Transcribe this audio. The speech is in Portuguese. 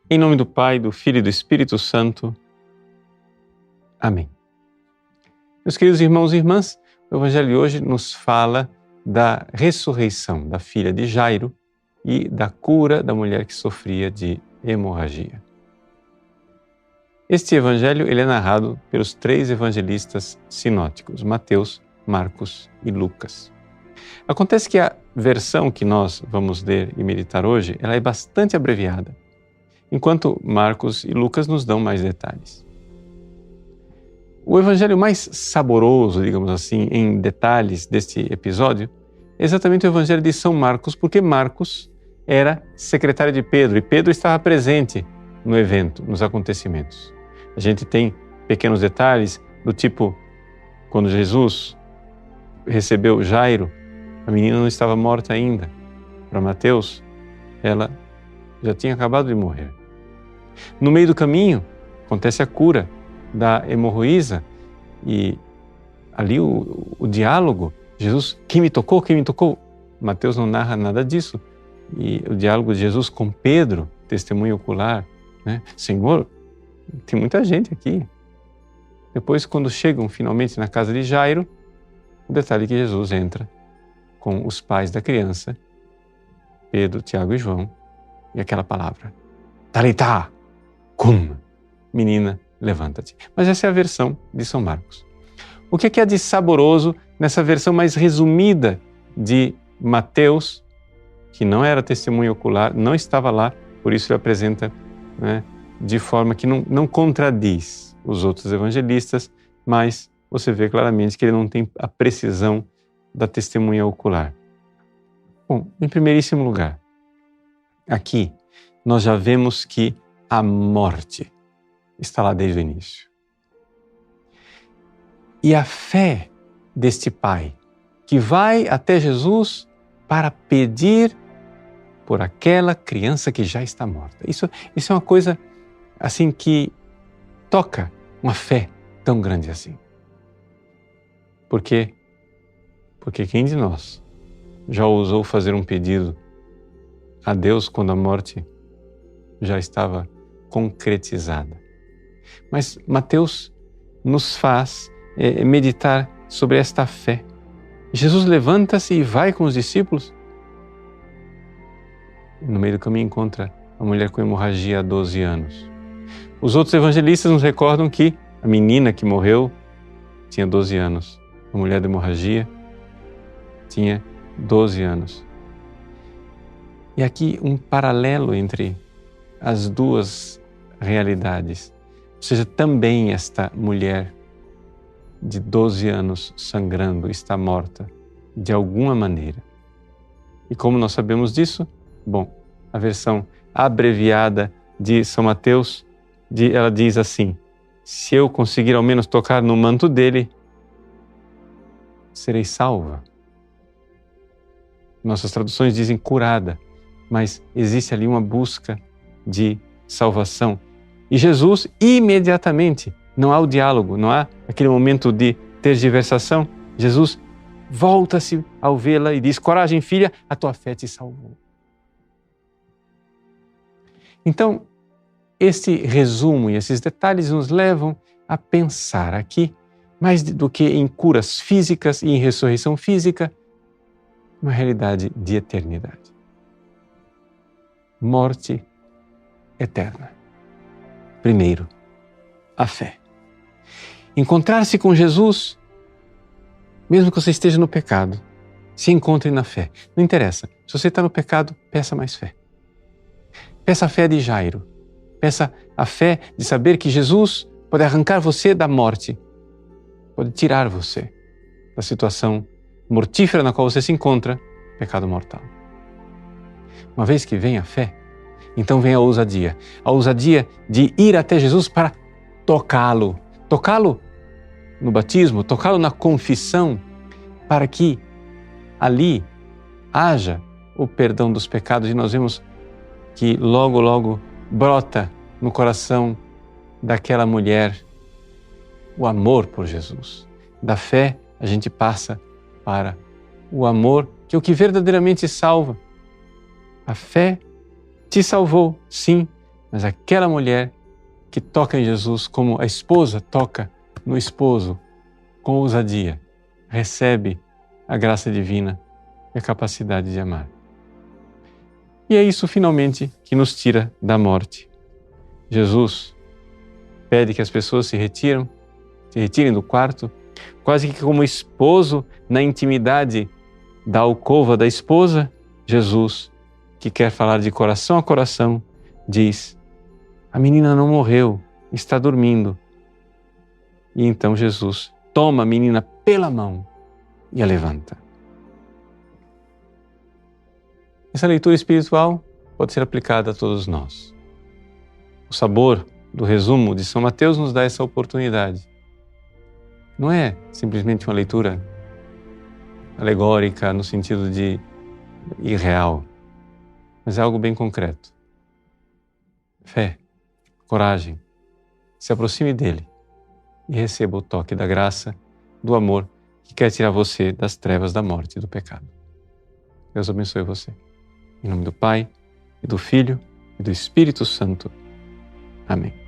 Em nome do Pai, do Filho e do Espírito Santo. Amém. Meus queridos irmãos e irmãs, o Evangelho de hoje nos fala da ressurreição da filha de Jairo e da cura da mulher que sofria de hemorragia. Este Evangelho ele é narrado pelos 3 evangelistas sinóticos, Mateus, Marcos e Lucas. Acontece que a versão que nós vamos ler e meditar hoje, ela é bastante abreviada, enquanto Marcos e Lucas nos dão mais detalhes. O evangelho mais saboroso, digamos assim, em detalhes deste episódio, é exatamente o evangelho de São Marcos, porque Marcos era secretário de Pedro e Pedro estava presente no evento, nos acontecimentos. A gente tem pequenos detalhes do tipo, quando Jesus recebeu Jairo, a menina não estava morta ainda. Para Mateus, ela já tinha acabado de morrer. No meio do caminho, acontece a cura da hemorroísa e ali o diálogo, Jesus, quem me tocou, quem me tocou? Mateus não narra nada disso. E o diálogo de Jesus com Pedro, testemunho ocular, né? Senhor, tem muita gente aqui. Depois, quando chegam finalmente na casa de Jairo, o detalhe é que Jesus entra com os pais da criança, Pedro, Tiago e João, e aquela palavra, Talitá, cum, menina, levanta-te. Mas essa é a versão de São Marcos. O que há de saboroso nessa versão mais resumida de Mateus, que não era testemunho ocular, não estava lá, por isso ele apresenta, né, de forma que não contradiz os outros evangelistas, mas você vê claramente que ele não tem a precisão da testemunha ocular. Bom, em primeiríssimo lugar, aqui nós já vemos que a morte está lá desde o início. E a fé deste pai, que vai até Jesus para pedir por aquela criança que já está morta. Isso é uma coisa assim que toca uma fé tão grande assim. Por quê? Porque quem de nós já ousou fazer um pedido a Deus quando a morte já estava concretizada? Mas Mateus nos faz meditar sobre esta fé. Jesus levanta-se e vai com os discípulos. No meio do caminho encontra a mulher com hemorragia há 12 anos. Os outros evangelistas nos recordam que a menina que morreu tinha 12 anos. A mulher da hemorragia tinha 12 anos. E aqui um paralelo entre as duas realidades. Ou seja, também esta mulher de 12 anos sangrando está morta de alguma maneira. E como nós sabemos disso? Bom, a versão abreviada de São Mateus, ela diz assim, se eu conseguir ao menos tocar no manto dele, serei salva. Nossas traduções dizem curada, mas existe ali uma busca de salvação. E Jesus, imediatamente, não há o diálogo, não há aquele momento de tergiversação. Jesus volta-se ao vê-la e diz, coragem, filha, a tua fé te salvou. Então, este resumo e esses detalhes nos levam a pensar aqui, mais do que em curas físicas e em ressurreição física, uma realidade de eternidade. Morte eterna. Primeiro, a fé. Encontrar-se com Jesus, mesmo que você esteja no pecado, se encontre na fé. Não interessa, se você está no pecado, peça mais fé. Peça a fé de Jairo. Peça a fé de saber que Jesus pode arrancar você da morte, pode tirar você da situação mortífera na qual você se encontra, pecado mortal. Uma vez que vem a fé, então vem a ousadia de ir até Jesus para tocá-lo no batismo, tocá-lo na confissão, para que ali haja o perdão dos pecados. E nós vemos que logo brota no coração daquela mulher o amor por Jesus. Da fé a gente passa para o amor, que é o que verdadeiramente salva. A fé te salvou, sim, mas aquela mulher que toca em Jesus como a esposa toca no esposo, com ousadia, recebe a graça divina e a capacidade de amar. E é isso, finalmente, que nos tira da morte. Jesus pede que as pessoas se retirem do quarto, quase que como esposo na intimidade da alcova da esposa. Jesus, que quer falar de coração a coração, diz: a menina não morreu, está dormindo. E então Jesus toma a menina pela mão e a levanta. Essa leitura espiritual pode ser aplicada a todos nós. O sabor do resumo de São Mateus nos dá essa oportunidade. Não é simplesmente uma leitura alegórica no sentido de irreal, mas é algo bem concreto. Fé, coragem, se aproxime dele e receba o toque da graça, do amor que quer tirar você das trevas da morte e do pecado. Deus abençoe você. Em nome do Pai, e do Filho, e do Espírito Santo. Amém.